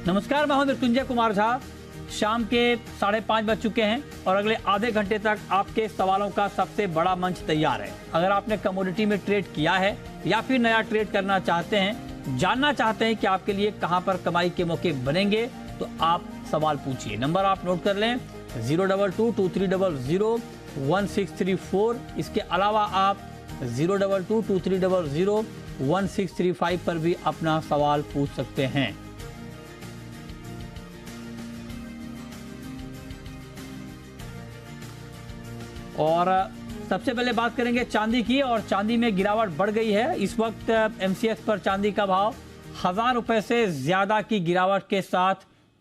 नमस्कार, मैं हूं मृत्युंजय कुमार झा। शाम के 5:30 बज चुके हैं और अगले आधे घंटे तक आपके सवालों का सबसे बड़ा मंच तैयार है। अगर आपने कमोडिटी में ट्रेड किया है या फिर नया ट्रेड करना चाहते हैं, जानना चाहते हैं कि आपके लिए कहां पर कमाई के मौके बनेंगे, तो आप सवाल पूछिए। नंबर आप नोट कर लें 02223001634। इसके अलावा आप 02223001635 पर भी अपना सवाल पूछ सकते हैं। और सबसे पहले बात करेंगे चांदी की, और चांदी में गिरावट बढ़ गई है। इस वक्त एमसीएक्स पर चांदी का भाव 1000 रुपए से ज्यादा की गिरावट के साथ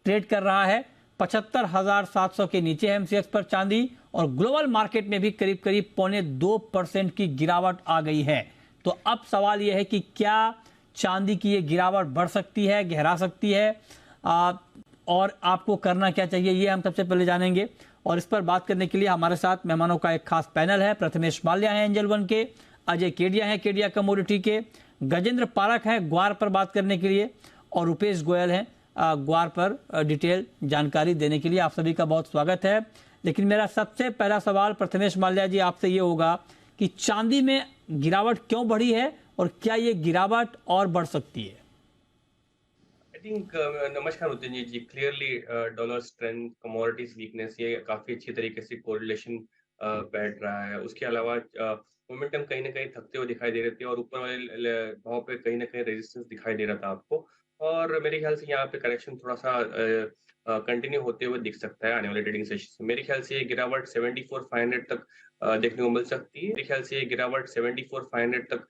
ट्रेड कर रहा है। 75,700 के नीचे है एमसीएक्स पर चांदी, और ग्लोबल मार्केट में भी करीब करीब 0.25% की गिरावट आ गई है। तो अब सवाल यह है कि क्या चांदी की ये गिरावट बढ़ सकती है, गहरा सकती है, और आपको करना क्या चाहिए, ये हम सबसे पहले जानेंगे। और इस पर बात करने के लिए हमारे साथ मेहमानों का एक खास पैनल है। प्रथमेश माल्या हैं एंजल वन के, अजय केडिया हैं केडिया कमोडिटी के, गजेंद्र पारक हैं ग्वार पर बात करने के लिए, और रुपेश गोयल हैं ग्वार पर डिटेल जानकारी देने के लिए। आप सभी का बहुत स्वागत है। लेकिन मेरा सबसे पहला सवाल प्रथमेश माल्या जी आपसे ये होगा कि चांदी में गिरावट क्यों बढ़ी है और क्या ये गिरावट और बढ़ सकती है? आई थिंक नमस्कार Mrityunjay ji. Clearly dollar strength, commodities weakness, ये काफी अच्छी तरीके से कोरिलेशन बैठ रहा है। उसके अलावा मोमेंटम कहीं ना कहीं थकते हुए दिखाई दे रहे थे, और ऊपर वाले भाव पे कहीं ना कहीं रेजिस्टेंस दिखाई दे रहा था आपको। और मेरे ख्याल से यहाँ पे करेक्शन थोड़ा सा कंटिन्यू होते हुए दिख सकता है आने वाले ट्रेडिंग सेशन में। मेरे ख्याल से ये गिरावट 74,500 तक देखने को मिल सकती है। मेरे ख्याल से ये गिरावट 74,500 तक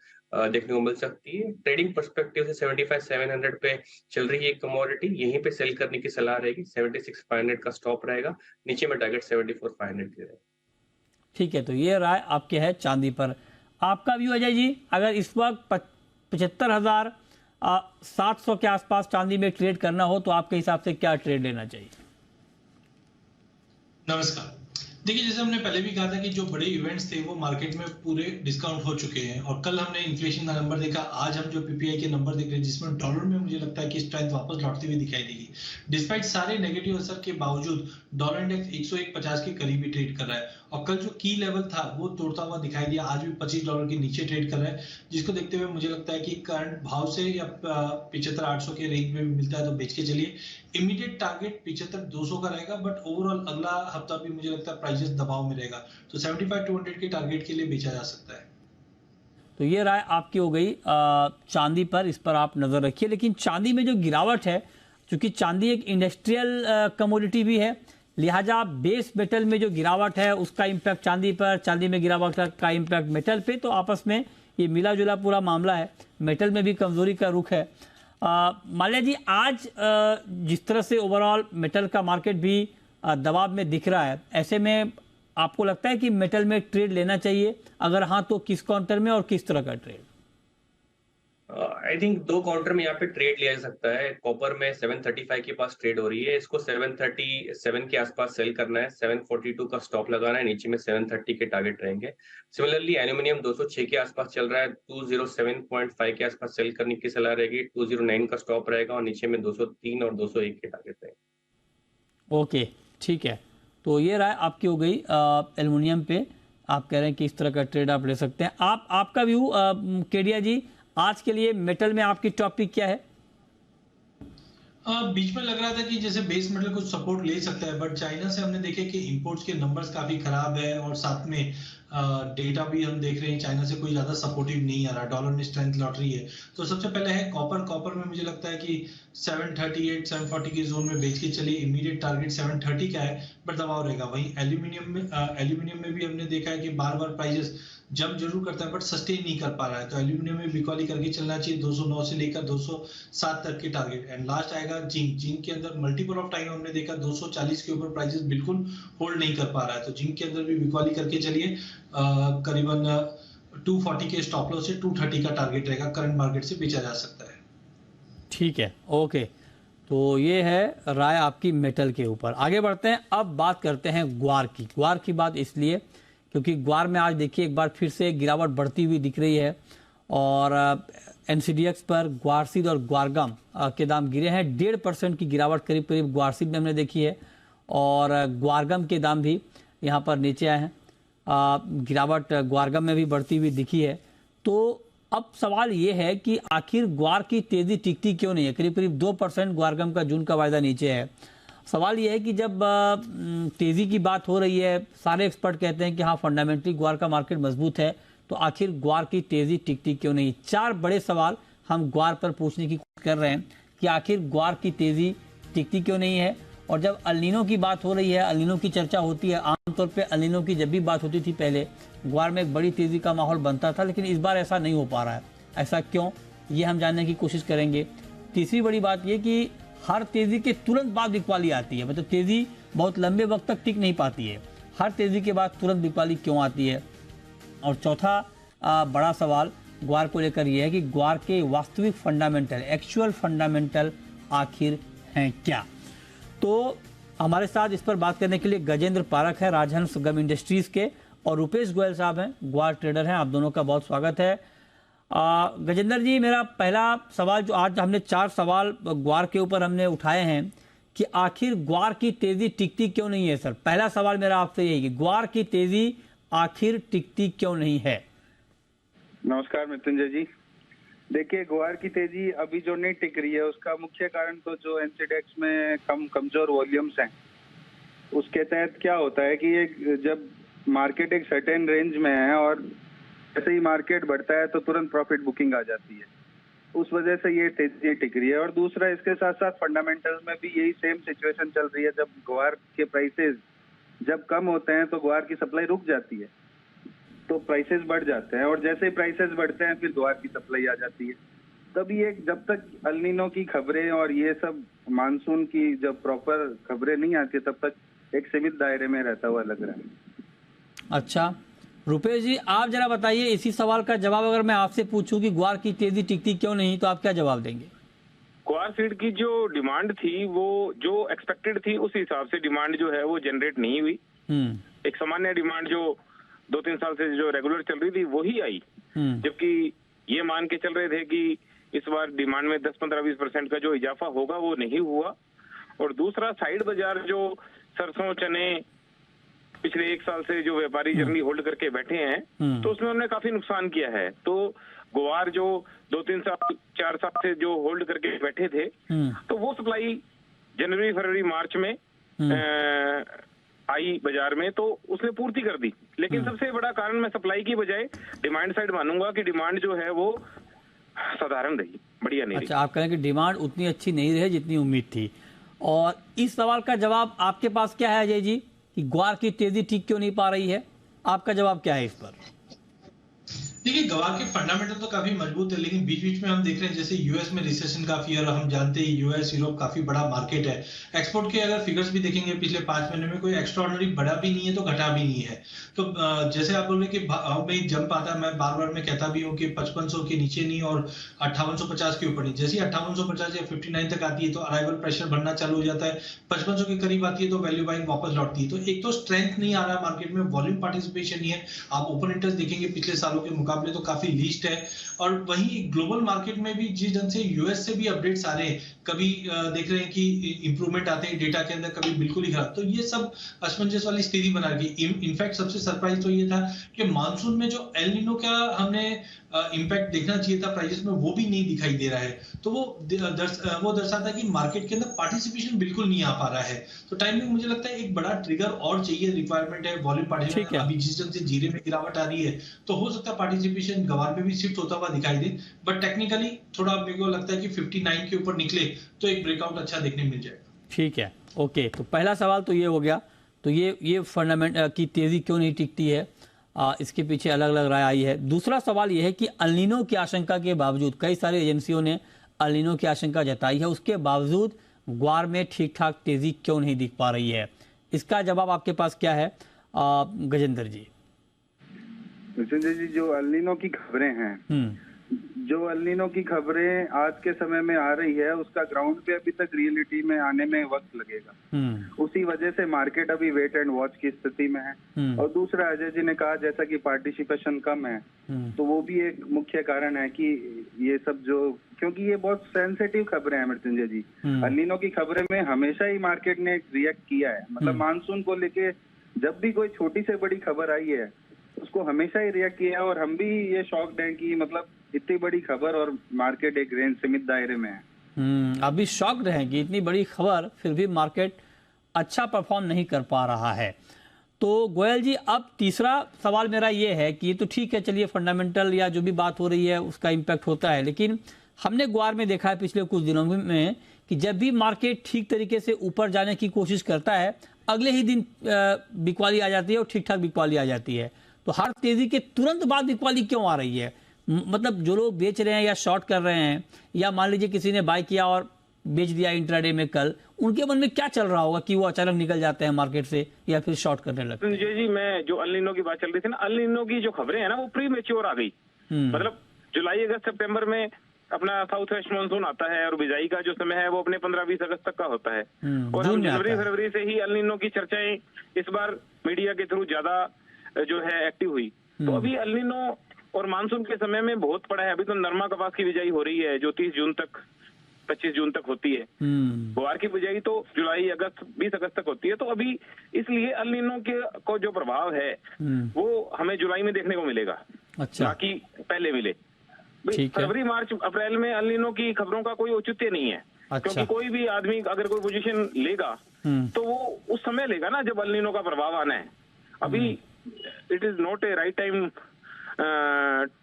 देखने को मिल सकती है। ट्रेडिंग पर्सपेक्टिव से 75,700 पे चल रही है कमोडिटी, यहीं पे सेल करने की सलाह रहेगी। 76,500 का स्टॉप रहेगा, नीचे में टारगेट 74,500 की रहेगा। ठीक है, तो ये राय आपके है चांदी पर। आपका व्यू अजय जी, अगर इस वक्त 75,700 के आसपास चांदी में ट्रेड करना हो तो आपके हिसाब से क्या ट्रेड लेना चाहिए? नमस्कार। देखिए, जैसे हमने पहले भी कहा था कि जो बड़े इवेंट्स थे वो मार्केट में पूरे डिस्काउंट हो चुके हैं, और कल हमने इन्फ्लेशन का नंबर देखा, आज हम जो पीपीआई के नंबर देख रहे हैं जिसमें डॉलर में मुझे लगता है कि स्ट्रेंथ वापस लौटती हुई दिखाई देगी। डिस्पाइट सारे नेगेटिव असर के बावजूद डॉलर इंडेक्स 101.50 के करीब ही ट्रेड कर रहा है, और कल जो की लेवल था वो तोड़ता हुआ दिखाई दिया। आज भी $25 के नीचे ट्रेड कर रहा है, जिसको देखते हुए मुझे लगता है कि करंट भाव से या 75,800 के रेंज में भी मिलता है तो बेच के चलिए। इमीडिएट टारगेट 75,200 का रहेगा, बट ओवरऑल अगला हफ्ता भी मुझे लगता है प्राइसेस दबाव में रहेगा, तो 75,200 के टारगेट के लिए बेचा जा सकता है। तो ये राय आपकी हो गई चांदी पर, इस पर आप नजर रखिए। लेकिन चांदी में जो गिरावट है, क्योंकि चांदी एक इंडस्ट्रियल कमोडिटी भी है, लिहाजा बेस मेटल में जो गिरावट है उसका इम्पैक्ट चांदी पर, चांदी में गिरावट का इम्पैक्ट मेटल पे, तो आपस में ये मिला जुला पूरा मामला है। मेटल में भी कमजोरी का रुख है। माल्या जी, आज जिस तरह से ओवरऑल मेटल का मार्केट भी दबाव में दिख रहा है, ऐसे में आपको लगता है कि मेटल में ट्रेड लेना चाहिए? अगर हाँ तो किस काउंटर में और किस तरह का ट्रेड? आई थिंक दो काउंटर में यहाँ पे ट्रेड लिया जा सकता है। कॉपर में 735 के पास ट्रेड हो रही है, इसको 737 के आसपास सेल करना है, 742 का स्टॉप लगाना है, नीचे में 730 के टारगेट रहेंगे। सिमिलरली एल्यूमिनियम 206 के आसपास चल रहा है, 207.5 के आसपास सेल करने की सलाह रहेगी, 209 का स्टॉप रहेगा, और नीचे में 203 और 201 के टारगेट रहेंगे। ओके, ठीक है। तो ये राय आपकी हो गई एल्युमिनियम पे। आप कह रहे हैं कि इस तरह का ट्रेड आप ले सकते हैं। आपका व्यू केडिया जी, आज के लिए मेटल में आपकी टॉपिक क्या है? बीच में लग रहा था कि जैसे बेस मेटल कुछ सपोर्ट ले सकता है, बट चाइना से हमने देखे कि इंपोर्ट्स के नंबर्स काफी खराब है, और साथ में डेटा भी हम देख रहे हैं चाइना से कोई ज्यादा सपोर्टिव नहीं आ रहा, डॉलर में स्ट्रेंथ लौट रही है। तो सबसे पहले है कॉपर में मुझे लगता है कि 738 740 के जोन में बेच के चलिए। इमीडिएट टारगेट 730 का है, बट दबाव रहेगा। वहीं एल्यूमिनियम में भी हमने देखा है कि बार बार प्राइसेस जंप जरूर करता है, बट सस्टेन नहीं कर पा रहा है, तो एल्यूमिनियम में बिकॉली करके चलना चाहिए। 209 से लेकर 207 तक के टारगेट, एंड लास्ट आएगा जिंक के अंदर मल्टीपल ऑफ टाइम हमने देखा 240 के ऊपर प्राइसेस बिल्कुल होल्ड नहीं कर पा रहा है, तो जिंक के अंदर भी बिकॉली करके चलिए। करीबन 240 के स्टॉप लॉस से 230 का टारगेट रहेगा, करंट मार्केट से बेचा जा सकता है। ठीक है, ओके। तो ये है राय आपकी मेटल के ऊपर। आगे बढ़ते हैं, अब बात करते हैं ग्वार की। ग्वार की बात इसलिए क्योंकि ग्वार में आज देखिए एक बार फिर से गिरावट बढ़ती हुई दिख रही है, और NCDX पर ग्वारसीड और ग्वारगम के दाम गिरे हैं। 1.5% की गिरावट करीब करीब ग्वारसीड में हमने देखी है और ग्वारगम के दाम भी यहाँ पर नीचे आए हैं। गिरावट ग्वारगम में भी बढ़ती हुई दिखी है। तो अब सवाल ये है कि आखिर ग्वार की तेजी टिकती क्यों नहीं है। करीब करीब 2% ग्वारगम का जून का वायदा नीचे है। सवाल ये है कि जब तेजी की बात हो रही है, सारे एक्सपर्ट कहते हैं कि हाँ फंडामेंटली ग्वार का मार्केट मजबूत है, तो आखिर ग्वार की तेजी टिकती क्यों नहीं। 4 बड़े सवाल हम ग्वार पर पूछने की कोशिश कर रहे हैं कि आखिर ग्वार की तेजी टिकती क्यों नहीं है। और जब अल नीनो की बात हो रही है, अल नीनो की चर्चा होती है, आमतौर पे अल नीनो की जब भी बात होती थी पहले ग्वार में एक बड़ी तेजी का माहौल बनता था, लेकिन इस बार ऐसा नहीं हो पा रहा है। ऐसा क्यों, ये हम जानने की कोशिश करेंगे। तीसरी बड़ी बात ये कि हर तेजी के तुरंत बाद बिकवाली आती है, मतलब तेजी बहुत लंबे वक्त तक टिक नहीं पाती है, हर तेजी के बाद तुरंत बिकवाली क्यों आती है। और चौथा बड़ा सवाल ग्वार को लेकर यह है कि ग्वार के वास्तविक फंडामेंटल, एक्चुअल फंडामेंटल आखिर हैं क्या। तो हमारे साथ इस पर बात करने के लिए गजेंद्र पारक है, राजहंस गम इंडस्ट्रीज के, और रुपेश गोयल साहब हैं, ग्वार ट्रेडर हैं। आप दोनों का बहुत स्वागत है। गजेंद्र जी, मेरा पहला सवाल, जो आज हमने 4 सवाल ग्वार के ऊपर हमने उठाए हैं कि आखिर ग्वार की तेजी टिकती क्यों नहीं है। सर, पहला सवाल मेरा आपसे यही कि ग्वार की तेजी आखिर टिकती क्यों नहीं है। नमस्कार मृत्युंजय जी। देखिए, ग्वार की तेजी अभी जो नहीं टिक रही है उसका मुख्य कारण तो जो एनसीडेक्स में कमजोर वॉल्यूम्स हैं, उसके तहत क्या होता है कि ये जब मार्केट एक सर्टेन रेंज में है और जैसे ही मार्केट बढ़ता है तो तुरंत प्रॉफिट बुकिंग आ जाती है, उस वजह से ये तेजी टिक रही है। और दूसरा, इसके साथ साथ फंडामेंटल्स में भी यही सेम सिचुएशन चल रही है। जब ग्वार के प्राइसेस जब कम होते हैं तो ग्वार की सप्लाई रुक जाती है, तो प्राइसेस बढ़ जाते हैं, और जैसे ही प्राइसेस बढ़ते हैं फिर ग्वार की सप्लाई आ जाती है। तभी एक, जब तक अल नीनो की खबरें और ये सब मानसून की जब प्रॉपर खबरें नहीं आती तब तक एक सीमित दायरे में रहता हुआ लग रहा है। अच्छा रुपेश जी, आप जरा बताइए, इसी सवाल का जवाब अगर मैं आपसे पूछूं कि ग्वार की तेजी टिकती क्यों नहीं, तो आप क्या जवाब देंगे। ग्वार सीड की जो डिमांड थी वो जो एक्सपेक्टेड थी उस हिसाब से डिमांड जो है वो जनरेट नहीं हुई। एक सामान्य डिमांड जो 2-3 साल से जो रेगुलर चल रही थी वही आई, जबकि ये मान के चल रहे थे कि इस बार डिमांड में 10-15-20% का जो इजाफा होगा वो नहीं हुआ। और दूसरा, साइड बाजार जो सरसों चने पिछले 1 साल से जो व्यापारी जर्नी होल्ड करके बैठे हैं, तो उसमें उन्होंने काफी नुकसान किया है। तो ग्वार जो 2-3 साल 4 साल से जो होल्ड करके बैठे थे, तो वो सप्लाई जनवरी फरवरी मार्च में आई बाजार में, तो उसने पूर्ति कर दी। लेकिन सबसे बड़ा कारण मैं सप्लाई की बजाय डिमांड साइड मानूंगा कि डिमांड जो है वो साधारण रही, बढ़िया नहीं। अच्छा, आप कहें कि डिमांड उतनी अच्छी नहीं रही जितनी उम्मीद थी। और इस सवाल का जवाब आपके पास क्या है अजय जी, कि ग्वार की तेजी ठीक क्यों नहीं पा रही है, आपका जवाब क्या है इस पर। देखिए, ग्वार के फंडामेंटल तो काफी मजबूत है, लेकिन बीच बीच में हम देख रहे हैं जैसे यूएस में रिसेशन काफी है, और हम जानते हैं यूएस यूरोप काफी बड़ा मार्केट है। एक्सपोर्ट के अगर फिगर्स भी देखेंगे पिछले 5 महीने में कोई एक्स्ट्राऑर्डिनरी बढ़ा भी नहीं है तो घटा भी नहीं है। तो जैसे आप बोल रहे कि भाव में जंप आता है, मैं बार बार मैं कहता भी हूँ कि 5500 के नीचे नहीं और 5850 के ऊपर नहीं। जैसे ही 5850 या 59 तक आती है तो अराइवल प्रेशर बढ़ना चालू हो जाता है, 5500 के करीब आती है तो वैल्यू बाइंग वापस लौटती है। तो एक तो स्ट्रेंथ नहीं आ रहा मार्केट में, वॉल्यूम पार्टिसिपेशन नहीं है। आप ओपन इंटरेस्ट देखेंगे पिछले सालों के मुकाबले तो काफी लीस्ट है। और वहीं ग्लोबल मार्केट में भी जिस ढंग से यूएस से भी अपडेट्स आ रहे हैं, कभी देख रहे हैं कि इंप्रूवमेंट आते हैं डेटा के अंदर, कभी बिल्कुल ही खराब। तो ये सब असमंजस वाली स्थिति बना रही है। इनफैक्ट सबसे सरप्राइज तो ये था कि मानसून में जो एल नीनो का हमने इम्पैक्ट देखना चाहिए था प्राइसेस में, वो भी नहीं दिखाई दे रहा है। तो वो दर्शाता है कि मार्केट के अंदर पार्टिसिपेशन बिल्कुल नहीं आ पा रहा है। तो टाइमिंग मुझे लगता है एक बड़ा ट्रिगर और चाहिए, रिक्वायरमेंट है वॉल्यूम पार्टिसिपेशन। अभी जिस ढंग से जीरे में गिरावट आ रही है तो हो सकता है पार्टिसिपेशन ग्वार में भी शिफ्ट होता हुआ दिखाई दे, बट टेक्निकली थोड़ा मेरे को लगता है कि 59 के ऊपर निकले तो एक ब्रेकआउट अच्छा देखने मिल जाएगा। ठीक है, ओके। तो पहला सवाल तो ये हो गया। तो ये फंडामेंट की तेजी क्यों नहीं टिकती है, इसके पीछे अलग अलग राय आई है। दूसरा सवाल यह है कि अल नीनो की आशंका के बावजूद, कई सारी एजेंसियों ने अल नीनो की आशंका जताई है, उसके बावजूद ग्वार में ठीक ठाक तेजी क्यों नहीं दिख पा रही है, इसका जवाब आपके पास क्या है गजेंद्र जी। संजय जी, जो अल नीनो की खबरें हैं जो अल नीनो की खबरें आज के समय में आ रही है उसका ग्राउंड पे अभी तक रियलिटी में आने में वक्त लगेगा। उसी वजह से मार्केट अभी वेट एंड वॉच की स्थिति में है। और दूसरा, अजय जी ने कहा जैसा कि पार्टिसिपेशन कम है, तो वो भी एक मुख्य कारण है कि ये सब जो, क्योंकि ये बहुत सेंसिटिव खबरें हैं मृत्युंजय जी। अल नीनो की खबरें में हमेशा ही मार्केट ने रिएक्ट किया है, मतलब मानसून को लेके जब भी कोई छोटी से बड़ी खबर आई है उसको हमेशा ही रिएक्ट किया है। और हम भी ये शॉक्ड हैं कि मतलब इतनी बड़ी खबर और मार्केट एक रेंज सीमित दायरे में है। अभी शॉक्ड हैं कि इतनी बड़ी खबर फिर भी मार्केट अच्छा परफॉर्म नहीं कर पा रहा है। तो गोयल जी, अब तीसरा सवाल मेरा ये है कि ये तो ठीक है, चलिए फंडामेंटल या जो भी बात हो रही है उसका इम्पैक्ट होता है, लेकिन हमने ग्वार में देखा है पिछले कुछ दिनों में कि जब भी मार्केट ठीक तरीके से ऊपर जाने की कोशिश करता है अगले ही दिन बिकवाली आ जाती है और ठीक ठाक बिकवाली आ जाती है। तो हर तेजी के तुरंत बाद बिकवाली क्यों आ रही है? मतलब जो लोग बेच रहे हैं या शॉर्ट कर रहे हैं, या मान लीजिए किसी ने बाय किया और बेच दिया इंट्राडे में कल, उनके मन में क्या चल रहा होगा कि वो अचानक निकल जाते हैं मार्केट से या फिर शॉर्ट करने लगते हैं? जी, मैं जो अल नीनो की बात चल रही थी ना, अल नीनो की जो खबरें हैं ना वो प्री मैच्योर आ गई। मतलब जुलाई अगस्त सितंबर में अपना साउथ वेस्ट मानसून आता है और बिजाई का जो समय है वो अपने 15-20 अगस्त तक का होता है। और हम जनवरी फरवरी से ही अल नीनो की चर्चाएं इस बार मीडिया के थ्रू ज्यादा जो है एक्टिव हुई। तो अभी अल नीनो और मानसून के समय में बहुत पड़ा है। अभी तो नरमा कपास की बिजाई हो रही है जो 30 जून तक 25 जून तक होती है। ग्वार की बिजाई तो जुलाई अगस्त 20 अगस्त तक होती है। तो अभी इसलिए अल नीनो के को जो प्रभाव है वो हमें जुलाई में देखने को मिलेगा, ना कि पहले मिले। फरवरी मार्च अप्रैल में अल नीनो की खबरों का कोई औचित्य नहीं है। क्योंकि कोई भी आदमी अगर कोई पोजीशन लेगा तो वो उस समय लेगा ना जब अल नीनो का प्रभाव आना है। अभी it is not a right time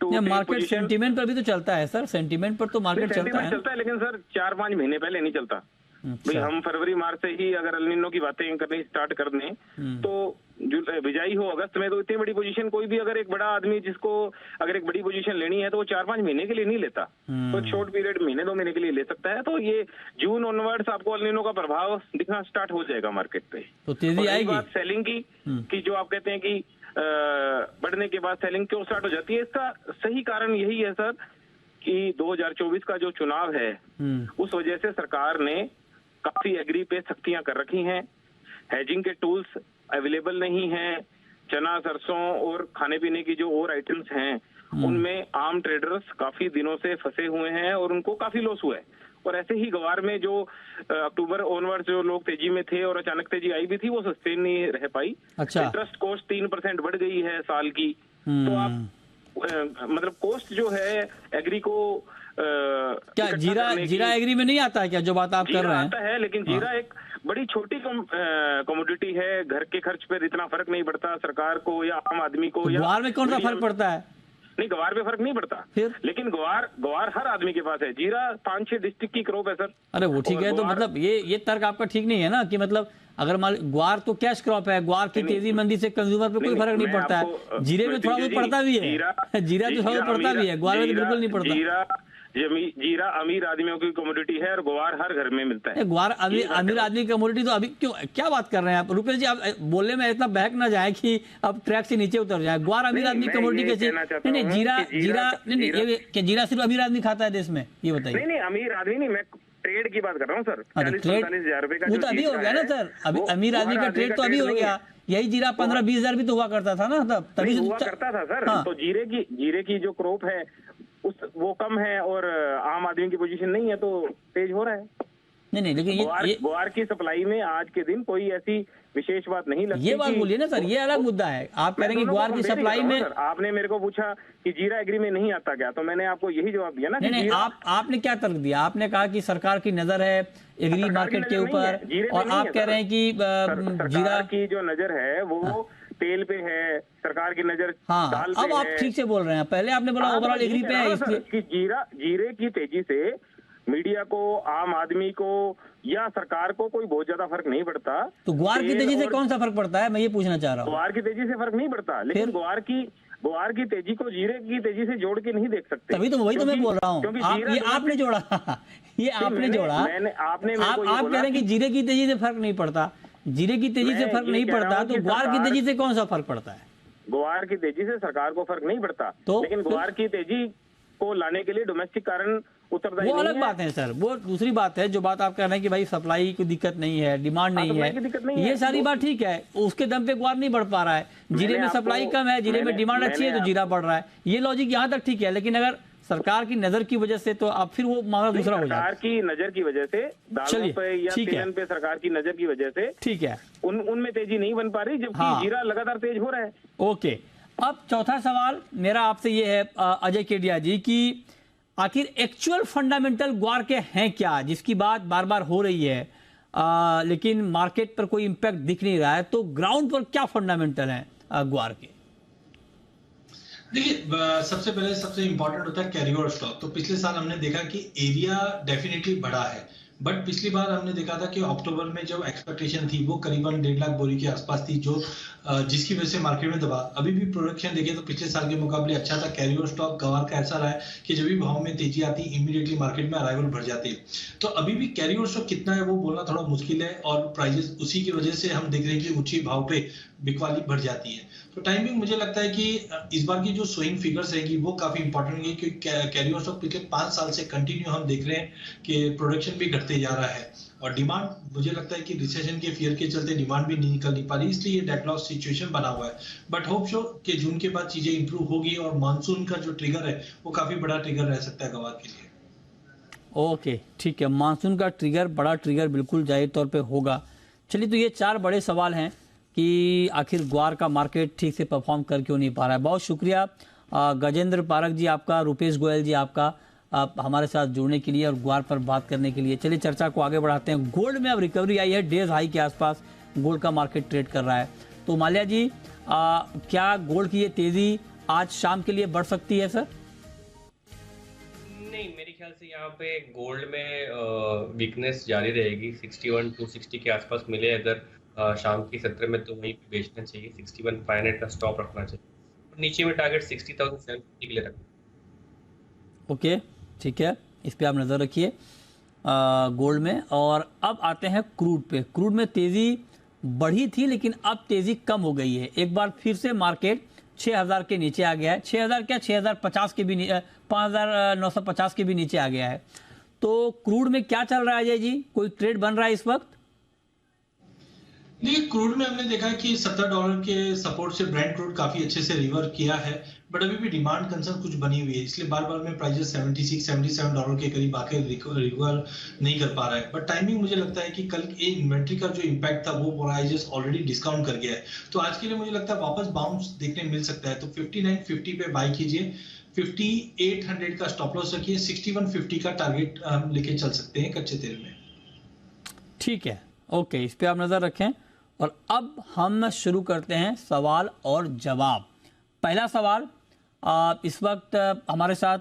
to market sentiment पर भी तो चलता है सर, सेंटीमेंट पर तो मार्केट चलता है, लेकिन सर 4-5 महीने पहले नहीं चलता। भाई हम फरवरी मार्च से ही अगर अल नीनो की बातें करनी स्टार्ट कर दें तो बिजाई हो अगस्त में, तो इतनी बड़ी पोजीशन कोई भी अगर एक बड़ा आदमी जिसको अगर एक बड़ी पोजीशन लेनी है तो वो 4-5 महीने के लिए नहीं लेता, तो शॉर्ट पीरियड महीने 2 महीने के लिए ले सकता है। तो ये जून ऑनवर्ड्स आपको अल नीनो का प्रभाव दिखना स्टार्ट हो जाएगा मार्केट पे। तो तेजी आएगी। बात सेलिंग की जो आप कहते हैं कि बढ़ने के बाद सेलिंग क्यों स्टार्ट हो जाती है, इसका सही कारण यही है सर कि 2024 का जो चुनाव है उस वजह से सरकार ने काफी एग्री पे सख्तियां कर रखी हैं। हेजिंग के टूल्स अवेलेबल नहीं हैं। चना, सरसों और खाने पीने की जो और आइटम्स हैं उनमें आम ट्रेडर्स काफी दिनों से फंसे हुए हैं और उनको काफी लॉस हुआ है। और ऐसे ही ग्वार में जो अक्टूबर ऑनवर्ड जो लोग तेजी में थे और अचानक तेजी आई भी थी वो सस्टेन नहीं रह पाई। इंटरेस्ट कॉस्ट 3% बढ़ गई है साल की। तो आप मतलब कॉस्ट जो है एग्री को क्या जीरा एग्री में नहीं आता है क्या, जो बात आप कर रहे हैं? आता है, लेकिन जीरा एक बड़ी छोटी कमोडिटी है। घर के खर्च पर इतना फर्क नहीं पड़ता सरकार को या आम आदमी को। ग्वार में कौन सा फर्क पड़ता है? नहीं, ग्वार पे फर्क नहीं पड़ता, लेकिन ग्वार हर आदमी के पास है। जीरा 5-6 डिस्ट्रिक्ट की क्रॉप है सर। अरे वो ठीक है, तो मतलब ये तर्क आपका ठीक नहीं है ना कि मतलब अगर ग्वार तो कैश क्रॉप है, ग्वार की तेजी मंदी से कंज्यूमर पे कोई फर्क नहीं पड़ता है। जीरे में थोड़ा बहुत पड़ता भी है, जीरा तो थोड़ा पड़ता भी है, ग्वार में तो बिल्कुल नहीं पड़ता। जीरा अमीर आदमियों की कमोडिटी है और ग्वार हर घर में मिलता है। ग्वार अमीर आदमी की कमोडिटी तो अभी क्यों, क्या बात कर रहे हैं आप रुपेश जी? आप बोलने में इतना बहक ना जाए कि अब ट्रैक से नीचे उतर जाए। ग्वार अमीर आदमी कमोडिटी कैसे? नहीं, जीरा सिर्फ अमीर आदमी खाता है देश में, ये बताइए। नहीं, अमीर आदमी नहीं, मैं ट्रेड की बात कर रहा हूँ सर। 40-45 रुपए का वो तो अभी हो गया ना सर, अभी अमीर आदमी का ट्रेड तो अभी हो गया। यही जीरा 15-20 हजार भी तो हुआ करता था ना, तभी हुआ करता था सर। तो जीरे की जो क्रॉप है वो कम है और आम आदमी की पोजीशन नहीं है तो तेज हो रहा है। नहीं, लेकिन ग्वार की सप्लाई में आज के दिन कोई ऐसी विशेष बात नहीं लगती। ये बात बोलिए ना सर, ये अलग मुद्दा है। आप कह रहे हैं ग्वार की सप्लाई में, आपने मेरे को पूछा कि जीरा एग्री में नहीं आता क्या, तो मैंने आपको यही जवाब दिया ना। नहीं, आपने क्या तर्क दिया? आपने कहा कि सरकार की नजर है एग्री मार्केट के ऊपर, और आप कह रहे हैं कि जीरा की जो नजर है वो तेल पे है, सरकार की नजर दाल पे है। अब आप ठीक से बोल रहे हैं, पहले आपने बोला ओवरऑल एग्री पे है, इसलिए कि जीरे की तेजी से मीडिया को, आम आदमी को या सरकार को कोई बहुत ज्यादा फर्क नहीं पड़ता। तो ग्वार की तेजी से कौन सा फर्क पड़ता है, मैं ये पूछना चाह रहा हूँ। ग्वार की तेजी से फर्क नहीं पड़ता, लेकिन ग्वार की तेजी को जीरे की तेजी से जोड़ के नहीं देख सकते। तभी तो वही तो मैं बोल रहा हूँ, ये आपने जोड़ा ये आपने जोड़ा। आप कह रहे हैं कि जीरे की तेजी से फर्क नहीं पड़ता, जीरे की तेजी से फर्क नहीं पड़ता, तो ग्वार की तेजी से कौन सा फर्क पड़ता है? ग्वार की तेजी से सरकार को फर्क नहीं पड़ता, तो लेकिन ग्वार की तेजी को लाने के लिए डोमेस्टिक कारण उत्तरदायी वो नहीं अलग है। बात है सर, वो दूसरी बात है। जो बात आप कह रहे हैं कि भाई सप्लाई की दिक्कत नहीं है, डिमांड नहीं सप्लाई है, की दिक्कत नहीं ये है। सारी बात ठीक है, उसके दम पे ग्वार नहीं बढ़ पा रहा है। जिले मैंने में आपको- सप्लाई कम है, जिले में मैंने- डिमांड अच्छी है तो मैंने जीरा बढ़ रहा है, ये लॉजिक यहाँ तक ठीक है। लेकिन अगर सरकार की नजर की वजह से तो अब फिर वो मामला दूसरा हो जाता सरकार है। की नजर की वजह से दालों चलिए, पे या ठीक है। तेलन पे सरकार की नजर की वजह से ठीक है, उनमें तेजी नहीं बन पा रही, जबकि हाँ। जीरा लगातार तेज हो रहा है। ओके। अब चौथा सवाल मेरा आपसे ये है अजय केडिया जी, कि आखिर एक्चुअल फंडामेंटल ग्वार के हैं क्या, जिसकी बात बार बार हो रही है लेकिन मार्केट पर कोई इंपैक्ट दिख नहीं रहा है। तो ग्राउंड पर क्या फंडामेंटल है ग्वार के? देखिए, सबसे पहले सबसे इंपॉर्टेंट होता है कैरी ओवर स्टॉक। तो पिछले साल हमने देखा कि एरिया डेफिनेटली बढ़ा है, बट पिछली बार हमने देखा था कि अक्टूबर में जब एक्सपेक्टेशन थी वो करीबन 1.5 लाख बोरी के आसपास थी, जो जिसकी वजह से मार्केट में दबा। अभी भी प्रोडक्शन देखें तो पिछले साल के मुकाबले अच्छा था। कैरी ओवर स्टॉक गवार का ऐसा रहा है कि जब भी भाव में तेजी आती है इमीडिएटली मार्केट में अराइवल बढ़ जाती है। तो अभी भी कैरी ओवर स्टॉक कितना है वो बोलना थोड़ा मुश्किल है, और प्राइजेस उसी की वजह से हम देख रहे हैं कि ऊंची भाव पे बिकवाली बढ़ जाती है। तो टाइमिंग मुझे लगता है कि इस बार की जो स्विंग फिगर्स रहेगी वो काफी इंपॉर्टेंट है, क्योंकि कैरी ओवर स्टॉक पिछले 5 साल से कंटिन्यू हम देख रहे हैं कि प्रोडक्शन भी घटते जा रहा है, और डिमांड मुझे लगता है कि रिसेशन के फियर के चलते डिमांड भी नहीं निकल नहीं पा रही, इसलिए ये डेडलॉक सिचुएशन बना हुआ है। बट होप सो कि जून के बाद चीजें इंप्रूव होगी और मानसून का जो ट्रिगर है वो काफी बड़ा ट्रिगर रह सकता है गवार के लिए। ओके, ठीक है, मानसून का ट्रिगर, बड़ा ट्रिगर बिल्कुल जाहिर तौर पे होगा। चलिए, तो ये 4 बड़े सवाल हैं कि आखिर ग्वार का मार्केट ठीक से परफॉर्म कर क्यों नहीं पा रहा है। बहुत शुक्रिया गजेंद्र पारक जी आपका, रुपेश गोयल जी आपका, आप हमारे साथ जुड़ने के लिए और ग्वार पर बात करने के लिए। चलिए चर्चा को आगे बढ़ाते हैं। गोल्ड में अब रिकवरी आई है, डेज हाई के आसपास गोल्ड का मार्केट ट्रेड कर रहा है। तो माल्या जी, क्या गोल्ड की ये तेजी आज शाम के लिए बढ़ सकती है सर? नहीं, मेरे ख्याल से यहाँ पे गोल्ड में वीकनेस जारी रहेगी। 61,260 के आसपास मिले अगर शाम की सत्र में, तो वहीं पे बेचना चाहिए। 61,500 का स्टॉप रखना चाहिए। नीचे में टारगेट 60,750 के लिए रखना। ओके, ठीक है, इस पे आप नज़र रखिए गोल्ड में। और अब आते हैं क्रूड पे। क्रूड में तेज़ी बढ़ी थी लेकिन अब तेज़ी कम हो गई है। एक बार फिर से मार्केट 6,000 के नीचे आ गया है। 6,000 क्या, 6,050 के भी 5,950 के भी नीचे आ गया है। तो क्रूड में क्या चल रहा है अजय जी, कोई ट्रेड बन रहा है इस वक्त? देखिए, क्रूड में हमने देखा कि $70 के सपोर्ट से ब्रेंट क्रूड काफी अच्छे से रिवर किया है, बट अभी भी डिमांड कंसर्न कुछ बनी हुई है, इसलिए बार बार में प्राइसेस $76-77 के करीब आके रिवर नहीं कर पा रहा है। बट टाइमिंग मुझे लगता है कि कल इन्वेंट्री का जो इम्पैक्ट था वो प्राइसेस ऑलरेडी डिस्काउंट कर गया है। तो आज के लिए मुझे लगता है वापस बाउंस देखने मिल सकता है। तो 59.50 पे बाई कीजिए, 5800 का स्टॉप लॉस रखिए, 6150 का टारगेट हम लेके चल सकते हैं कच्चे तेल में। ठीक है, ओके, इस पे आप नज़र रखें। और अब हम शुरू करते हैं सवाल और जवाब। पहला सवाल, इस वक्त हमारे साथ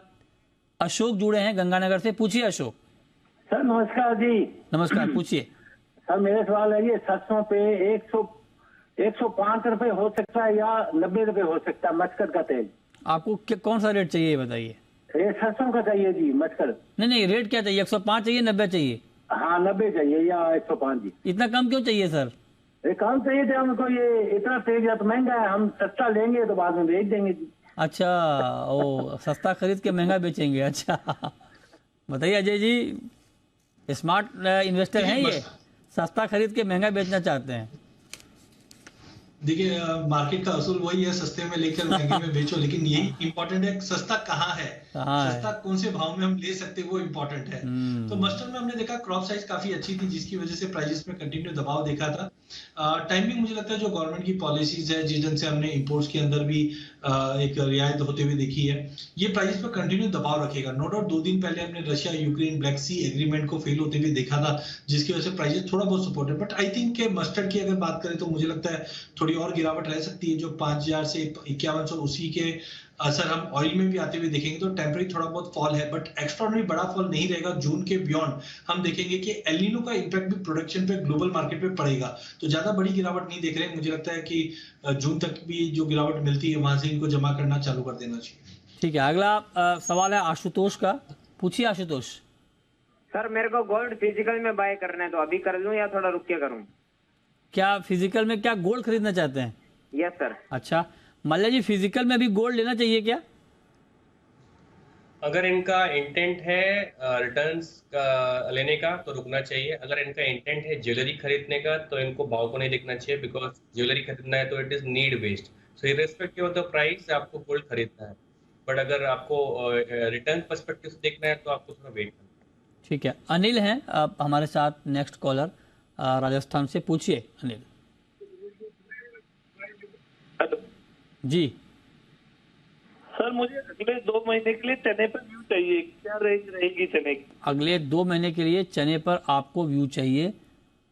अशोक जुड़े हैं गंगानगर से। पूछिए अशोक। सर नमस्कार जी। नमस्कार, पूछिए। सर मेरा सवाल है, ये सरसों पे 105 रुपए हो सकता है या 90 रुपए हो सकता है मस्कट का तेल? आपको कौन सा रेट चाहिए ये बताइए। ये सरसों का चाहिए जी, मस्कट। नहीं, रेट क्या चाहिए? 105 चाहिए, 90 चाहिए? हाँ 90 चाहिए या 105 जी। इतना कम क्यों चाहिए सर? ये काम चाहिए थे हमको, ये इतना तेज है तो महंगा है, हम सस्ता लेंगे तो बाद में बेच देंगे जी। अच्छा, ओ, सस्ता खरीद के महंगा बेचेंगे, अच्छा। बताइए अजय जी, स्मार्ट इन्वेस्टर हैं ये, सस्ता खरीद के महंगा बेचना चाहते हैं। देखिए, मार्केट का असूल वही है, सस्ते में लेकर महंगे में बेचो, लेकिन यही इंपॉर्टेंट है सस्ता कहाँ है, सस्ता कौन से भाव में हम ले सकते हैं वो इम्पोर्टेंट है। तो मस्टर्ड में हमने देखा क्रॉप साइज काफी अच्छी थी, जिसकी वजह से प्राइसेस में कंटिन्यू दबाव देखा था। टाइमिंग मुझे लगता है जो गवर्नमेंट की पॉलिसीज है, जिस ढंग से हमने इंपोर्ट्स के अंदर भी एक रियायत होते हुए देखी है, ये प्राइसेस पर कंटिन्यू दबाव रखेगा। नो डाउट 2 दिन पहले हमने रशिया यूक्रेन ब्लैक सी एग्रीमेंट को फेल होते हुए देखा था, जिसकी वजह से प्राइसेस थोड़ा बहुत सपोर्ट है। बट आई थिंक के मस्टर्ड की अगर बात करें तो मुझे लगता है थोड़ी और गिरावट रह सकती है। जो 5,000 से 5100 उसी के असर हम ऑयल में भी आते हुए देखेंगे, तो टेम्परेरी थोड़ा बहुत फॉल है, बट एक्स्ट्राऑर्डिनरी बड़ा फॉल नहीं रहेगा। जून के बियॉन्ड हम देखेंगे कि एल नीनो का इंपैक्ट भी प्रोडक्शन पे, ग्लोबल मार्केट पे पड़ेगा। तो ज्यादा बड़ी गिरावट नहीं देख रहे हैं। मुझे लगता है कि जून तक भी जो गिरावट मिलती है वहां से इनको जमा करना चालू कर देना चाहिए। ठीक है, अगला सवाल है आशुतोष का। पूछिए आशुतोष। सर मेरे को गोल्ड फिजिकल में बाय करना है, तो अभी कर लूं या थोड़ा रुक के करूं? क्या फिजिकल में क्या गोल्ड खरीदना चाहते हैं? Yes sir. अच्छा, मल्ला जी, फिजिकल में अभी गोल्ड लेना चाहिए क्या? अगर इनका इंटेंट है रिटर्न्स लेने का तो रुकना चाहिए। अगर इनका इंटेंट है ज्वेलरी खरीदने का तो इनको भाव को नहीं देखना चाहिए, बिकॉज ज्वेलरी खरीदना है तो it is need based. So irrespective of the price आपको गोल्ड खरीदना है, बट अगर आपको रिटर्न पर्सपेक्टिव से देखना है तो आपको थोड़ा वेट करना है। ठीक है, अनिल हैं आप हमारे साथ, नेक्स्ट कॉलर राजस्थान से। पूछिए अनिल जी। सर मुझे अगले 2 महीने के लिए चने पर व्यू चाहिए, क्या रेंज रहेगी चने की? अगले 2 महीने के लिए चने पर आपको व्यू चाहिए,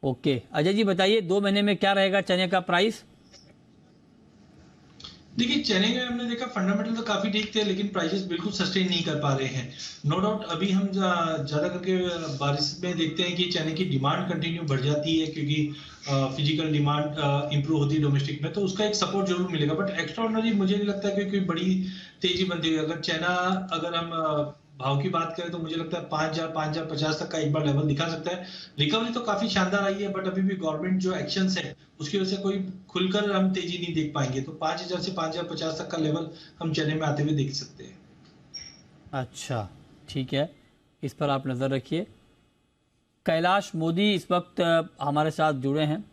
ओके। अजय जी बताइए 2 महीने में क्या रहेगा चने का प्राइस? देखिए चने में हमने देखा फंडामेंटल तो काफी ठीक थे, लेकिन प्राइसेस बिल्कुल सस्टेन नहीं कर पा रहे हैं। नो डाउट अभी हम ज्यादा करके बारिश में देखते हैं कि चने की डिमांड कंटिन्यू बढ़ जाती है, क्योंकि फिजिकल डिमांड इंप्रूव होती है डोमेस्टिक में, तो उसका एक सपोर्ट जरूर मिलेगा। बट एक्स्ट्राऑर्डिनरी मुझे नहीं लगता कि कोई बड़ी तेजी बनती है। अगर हम भाव की बात करें तो मुझे लगता है 5,000-5,050 तक का एक बार लेवल दिखा सकता है। रिकवरी तो काफी शानदार आई है, बट अभी भी गवर्नमेंट जो एक्शंस है उसकी वजह से कोई खुलकर हम तेजी नहीं देख पाएंगे। तो 5,000 से 5,050 तक का लेवल हम चने में आते हुए देख सकते हैं। अच्छा ठीक है, इस पर आप नज़र रखिए। कैलाश मोदी इस वक्त हमारे साथ जुड़े हैं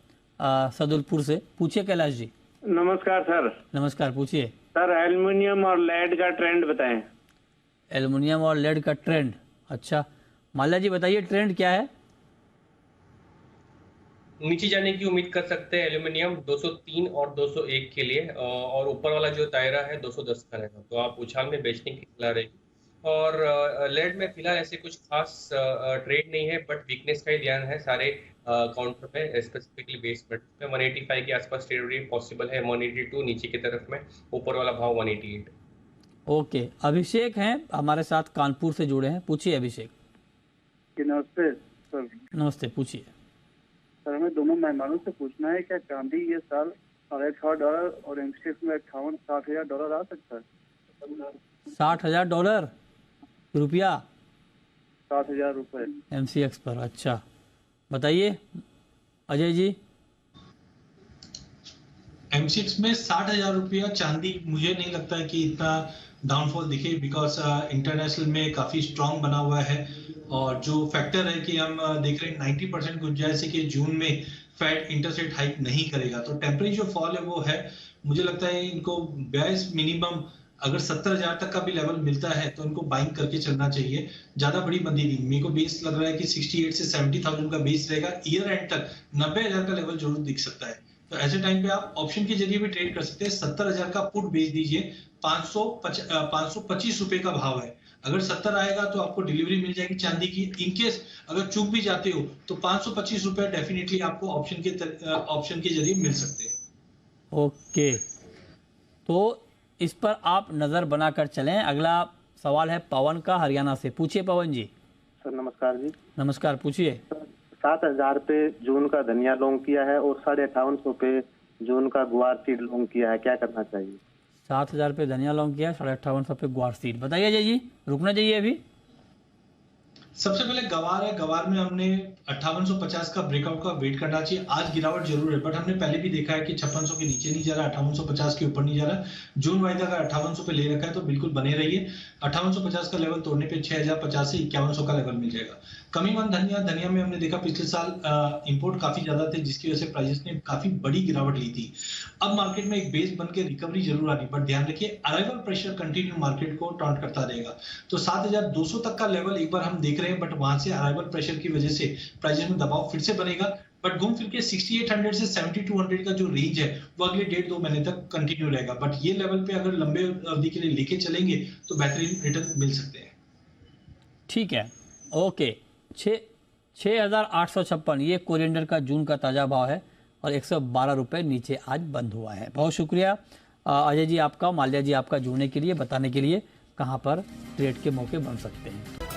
सदुलपुर से। पूछिए कैलाश जी। नमस्कार सर। नमस्कार, पूछिए। सर एल्युमिनियम और लेड का ट्रेंड बताएं। एल्युमिनियम और लेड का ट्रेंड, अच्छा माल्या जी बताइए ट्रेंड क्या है? नीचे जाने की उम्मीद कर सकते हैं एल्यूमिनियम 203 और 201 के लिए, और ऊपर वाला जो दायरा है 210 का रहेगा, तो आप उछाल में बेचने की सलाह रहेगी। और लेड में फिलहाल ऐसे कुछ खास ट्रेड नहीं है, बट वीकनेस का ही ध्यान है सारे काउंटर पे, स्पेसिफिकली बेस मेटल में 185 के आसपास ट्रेड पॉसिबल है, 182 नीचे की तरफ में, ऊपर वाला भाव 188। ओके, अभिषेक हैं हमारे साथ, कानपुर से जुड़े हैं। पूछिए अभिषेक। नमस्ते सर। नमस्ते, पूछिए। सर हमें दोनों मेहमानों से पूछना है, क्या चांदी ये साल $6,500 और एमसीएक्स में $58,000-$60,000 आ सकता है? $60,000 रुपया 60,000 रुपए एमसीएक्स पर, अच्छा बताइए अजय जी। एमसीएक्स में 60,000 रुपया चांदी मुझे नहीं लगता है कि इतना डाउनफॉल दिखे, बिकॉज इंटरनेशनल में काफी स्ट्रांग बना हुआ है। और जो फैक्टर है कि हम देख रहे हैं 90% गुंजाइश है कि जून में फेड इंटरेस्ट रेट हाइक नहीं करेगा, तो टेम्परेरी जो फॉल है वो है। मुझे लगता है इनको 22 मिनिमम, अगर 70,000 तक का भी लेवल मिलता है तो इनको बाइंग करके चलना चाहिए। ज्यादा बड़ी मंदी नहीं, मेरे को बेस लग रहा है कि 68 से 70,000 का बेस रहेगा। ईयर एंड तक 90,000 का लेवल जरूर दिख सकता है, तो ऐसे टाइम पे आप ऑप्शन के जरिए भी ट्रेड कर सकते हैं। 70,000 का पुट बेच दीजिए, 525 रुपए का भाव है। अगर 70 आएगा तो आपको डिलीवरी मिल जाएगी चांदी की। इनकेस अगर चूक भी जाते हो तो 525 रुपए डेफिनेटली आपको ऑप्शन के जरिए मिल सकते हैं। ओके, तो इस पर आप नजर बनाकर चलें। अगला सवाल है पवन का, हरियाणा से। पूछिए पवन जी। सर नमस्कार जी। नमस्कार, पूछिए। 7,000 पे जून का धनिया लॉन्ग किया है और 5,550 पे जून का गुआर सीड लॉन्ग किया है, क्या करना चाहिए? 7,000 पे धनिया लॉन्ग किया, 5,550 पे ग्वार सीड। बताइए अजय जी, रुकना चाहिए अभी? सबसे पहले गवार है, गवार में हमने 5850 का ब्रेकआउट का वेट करना चाहिए। आज गिरावट जरूर है, बट हमने पहले भी देखा है कि 5600 के नीचे नहीं जा रहा, 5850 के ऊपर नहीं जा रहा। जून वाइदा का 5800 पे ले रखा है तो बिल्कुल बने रहिए। 5850 का लेवल तोड़ने पे 6050 से 5100 का लेवल मिल जाएगा। कमी वन धनिया में हमने देखा पिछले साल इंपोर्ट काफी ज्यादा थे, जिसकी वजह से प्राइसेस ने काफी बड़ी गिरावट ली थी। अब मार्केट में एक बेस बन के रिकवरी जरूर आ रही, बट ध्यान रखिए अराइवल प्रेशर कंटिन्यू मार्केट को टॉन्ट करता रहेगा। तो 7200 तक का लेवल एक बार हम देख रहे हैं, बट वहां से अराइवल प्रेशर की वजह से प्राइसेस में दबाव फिर से बनेगा। बट घूम फिर के 6800 से 7200 का जो रेंज है वो अगले 1.5-2 महीने तक कंटिन्यू रहेगा। बट ये लेवल पे अगर लंबे अवधि के लिए लेके चलेंगे तो बेहतरीन रिटर्न मिल सकते हैं। ठीक है, ओके। 6,856 ये कोरिएंडर का जून का ताज़ा भाव है और 112 रुपये नीचे आज बंद हुआ है। बहुत शुक्रिया अजय जी आपका, माल्या जी आपका जुड़ने के लिए, बताने के लिए कहाँ पर ट्रेड के मौके बन सकते हैं।